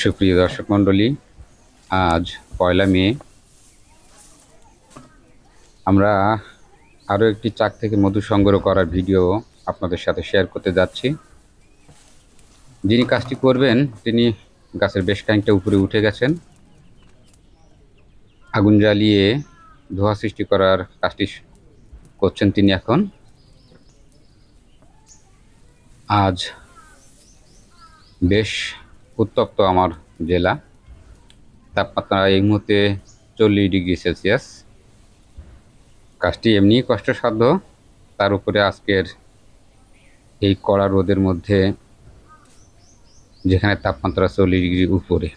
সুপ্রিয় দর্শক মণ্ডলী, আজ ১লা মে। আমরা আরও একটি চাক থেকে মধু সংগ্রহ করার ভিডিও আপনাদের সাথে শেয়ার করতে যাচ্ছি। যিনি কাজটি করবেন তিনি গাছের বেশ খানিকটা উপরে উঠে গেছেন। আগুন জ্বালিয়ে ধোঁয়া সৃষ্টি করার কাজটি করছেন তিনি এখন। আজ বেশ উত্তপ্ত আমার জেলা, তাপমাত্রা এই মুহূর্তে 40°C। কাজটি এমনিই কষ্টসাধ্য, তার উপরে আজকের এই কড়া রোদের মধ্যে যেখানে তাপমাত্রা 40° উপরে।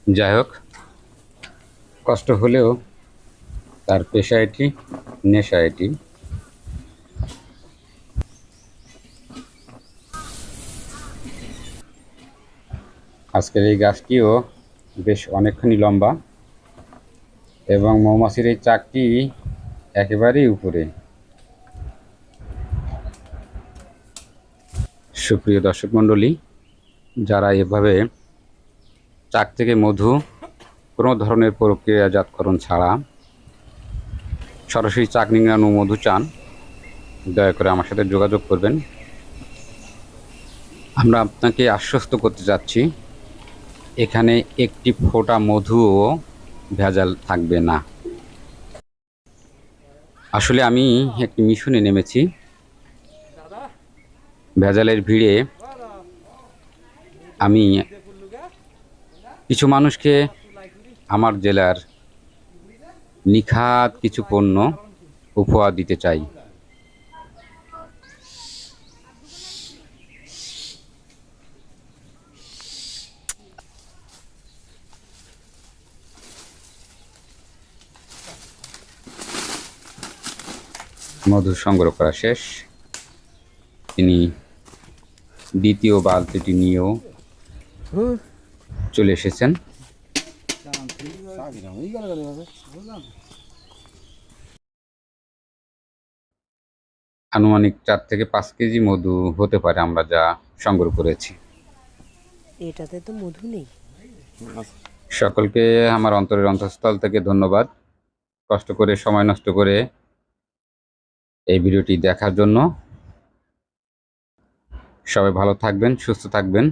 যাই হোক, কষ্ট হলেও তার পেশা এটি, নেশা এটি। আজকের এই গাছটিও বেশ অনেকখানি লম্বা এবং মৌমাছির এই চাকটি একেবারেই উপরে। সুপ্রিয় দর্শক মণ্ডলী, যারা এভাবে চাক থেকে মধু কোনো ধরনের প্রক্রিয়াজাতকরণ ছাড়া সরাসরি চাক নিংড়ানো মধু চান, দয়া করে আমার সাথে যোগাযোগ করবেন। আমরা আপনাকে আশ্বস্ত করতে চাচ্ছি, এখানে একটি ফোঁটা মধুও ভেজাল থাকবে না। আসলে আমি একটি মিশনে নেমেছি। ভেজালের ভিড়ে আমি কিছু মানুষকে আমার জেলার নিখাত কিছু পণ্য উপহার দিতে চাই। মধু সংগ্রহ করা শেষ। তিনি দ্বিতীয় বালতিটি নিয়েও চলে এসেছেন। আনুমানিক 4 থেকে 5 কেজি মধু হতে পারে আমরা যা সংগ্রহ করেছি। এটাতে তো মধু নেই। সকলকে আমার অন্তরের অন্তঃস্থল থেকে ধন্যবাদ, কষ্ট করে সময় নষ্ট করে এই ভিডিওটি দেখার জন্য। সবাই ভালো থাকবেন, সুস্থ থাকবেন।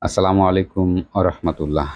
আসসালামু আলাইকুম ওয়া রাহমাতুল্লাহ।